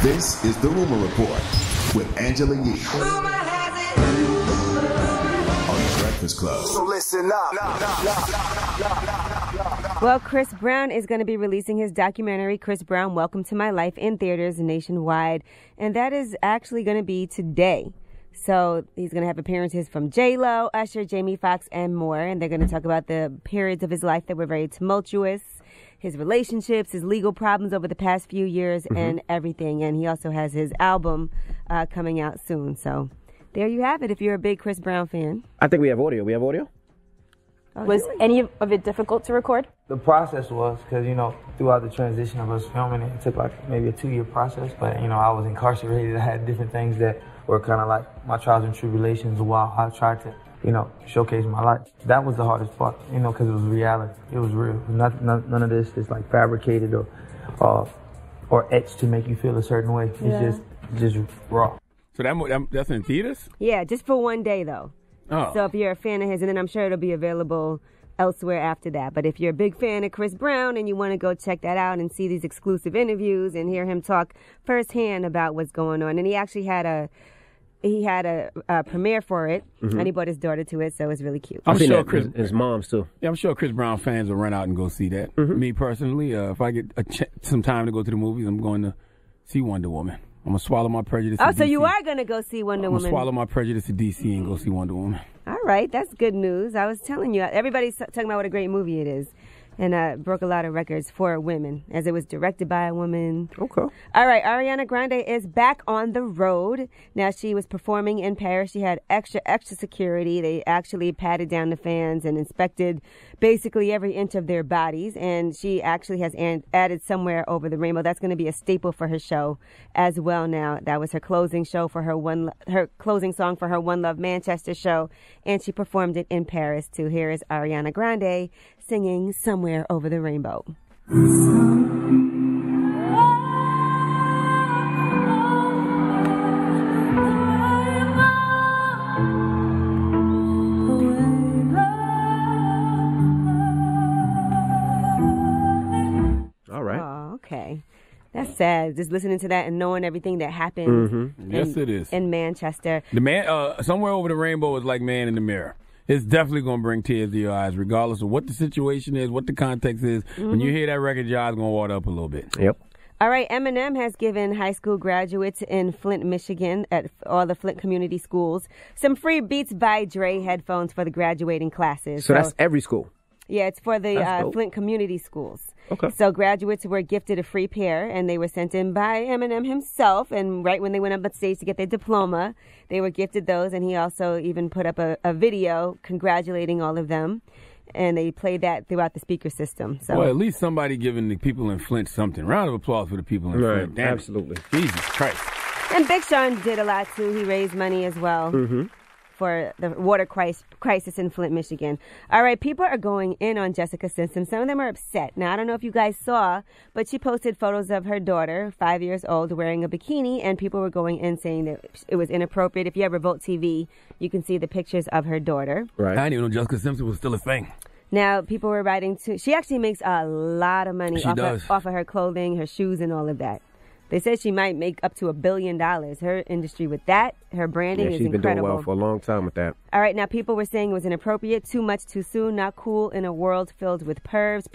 This is the Rumor Report with Angela Yee on The Breakfast Club. So listen up. Well, Chris Brown is going to be releasing his documentary, Chris Brown, Welcome to My Life, in theaters nationwide. And that is actually going to be today. So he's going to have appearances from J-Lo, Usher, Jamie Foxx, and more. And they're going to talk about the periods of his life that were very tumultuous, his relationships, his legal problems over the past few years, and everything. And he also has his album coming out soon. So there you have it if you're a big Chris Brown fan. I think we have audio. We have audio? Oh, was any of it difficult to record? The process was, because, throughout the transition of us filming it took like maybe a 2-year process. But, I was incarcerated. I had different things that were kind of like my trials and tribulations while I tried to, showcase my life. That was the hardest part, because it was reality. It was real. None of this is like fabricated or etched to make you feel a certain way. It's just raw. So that's in theaters? Yeah, just for one day, though. Oh. So if you're a fan of his, and then I'm sure it'll be available elsewhere after that. But if you're a big fan of Chris Brown and you want to go check that out and see these exclusive interviews and hear him talk firsthand about what's going on, and he actually had a premiere for it, and he brought his daughter to it, so it was really cute. I'm sure his mom's too. Yeah, I'm sure Chris Brown fans will run out and go see that. Me personally, if I get some time to go to the movies, I'm going to see Wonder Woman. I'm going to swallow my prejudice. Oh, so you are going to go see Wonder Woman. I'm going to swallow my prejudice to DC and go see Wonder Woman. All right, that's good news. I was telling you, everybody's talking about what a great movie it is. And broke a lot of records for women, as it was directed by a woman. Okay. All right, Ariana Grande is back on the road. Now, she was performing in Paris. She had extra security. They actually patted down the fans and inspected basically every inch of their bodies. And she actually has added Somewhere Over the Rainbow. That's going to be a staple for her show as well now. That was her closing show for her closing song for her One Love Manchester show. And she performed it in Paris, too. Here is Ariana Grande singing Somewhere Over the Rainbow. All right. Oh, okay. That's sad. Just listening to that and knowing everything that happened. Yes, it is. In Manchester. Somewhere Over the Rainbow is like Man in the Mirror. It's definitely going to bring tears to your eyes, regardless of what the situation is, what the context is. When you hear that record, your eyes going to water up a little bit. Yep. All right, Eminem has given high school graduates in Flint, Michigan, at all the Flint community schools, some free Beats by Dre headphones for the graduating classes. So that's every school? Yeah, it's for the Flint community schools. Okay. So graduates were gifted a free pair, and they were sent in by Eminem himself. And right when they went up on stage to get their diploma, they were gifted those. And he also even put up a video congratulating all of them. And they played that throughout the speaker system. So, well, at least somebody giving the people in Flint something. Round of applause for the people in Flint. Damn absolutely. Jesus Christ. And Big Sean did a lot, too. He raised money as well. For the water crisis in Flint, Michigan. All right, people are going in on Jessica Simpson. Some of them are upset. Now, I don't know if you guys saw, but she posted photos of her daughter, 5 years old, wearing a bikini, and people were going in saying that it was inappropriate. If you ever Vote TV, you can see the pictures of her daughter. Right. I didn't even know Jessica Simpson was still a thing. Now, people were writing to... She actually makes a lot of money off of her clothing, her shoes, and all of that. They said she might make up to $1 billion. Her industry with that, her branding is incredible. She's been doing well for a long time with that. All right, now people were saying it was inappropriate, too much, too soon, not cool in a world filled with pervs.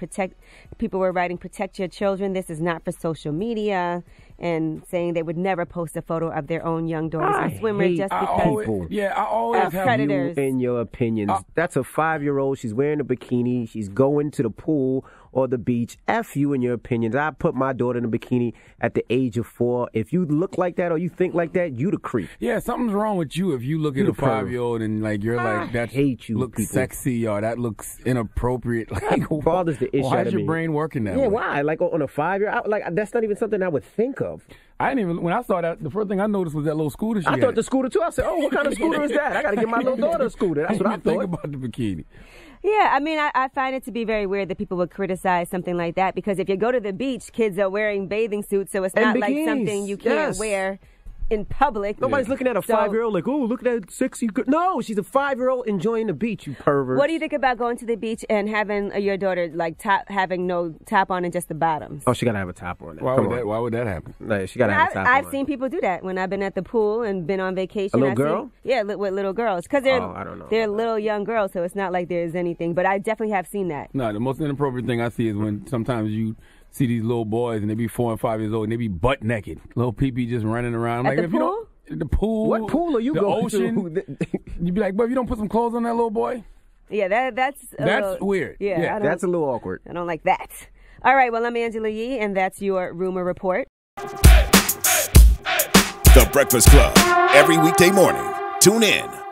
People were writing, protect your children. This is not for social media. And saying they would never post a photo of their own young daughters and swimmer just because I always have predators. You and your opinions. That's a 5-year-old. She's wearing a bikini. She's going to the pool or the beach. F you and your opinions. I put my daughter in a bikini at the age of 4. If you look like that or you think like that, you the creep. Yeah, something's wrong with you if you look at a 5-year-old and like you're like that looks people. sexy or that looks inappropriate. Like, bothers the issue. Why is your brain working that way? Yeah, why? Like on a 5-year, like that's not even something I would think of. I didn't even, when I saw that, the first thing I noticed was that little scooter she had. I thought the scooter too. I said, oh, what kind of scooter is that? I got to get my little daughter a scooter. That's what I thought. Think about the bikini. Yeah, I mean, I find it to be very weird that people would criticize something like that because if you go to the beach, kids are wearing bathing suits, so it's not like something you can't wear in public. Nobody's looking at a 5-year-old like, oh, look at that sexy girl. No, she's a 5-year-old enjoying the beach, you pervert. What do you think about going to the beach and having your daughter like having no top on and just the bottoms? Oh, she gotta have a top on. Why would that happen? Like, she gotta have a top on. I've seen people do that when I've been at the pool and been on vacation. A little girl? With little girls, because they're I don't know. They're little young girls, so it's not like there's anything. But I definitely have seen that. No, the most inappropriate thing I see is when sometimes you see these little boys and they be 4 and 5 years old and they be butt naked, little pee-pee just running around. At the pool? The pool. What pool are you going ocean. to? You'd be like, but if you don't put some clothes on that little boy. Yeah, that's weird. Yeah, that's a little awkward. I don't like that. All right, well, I'm Angela Yee, and that's your rumor report. The Breakfast Club. Every weekday morning. Tune in.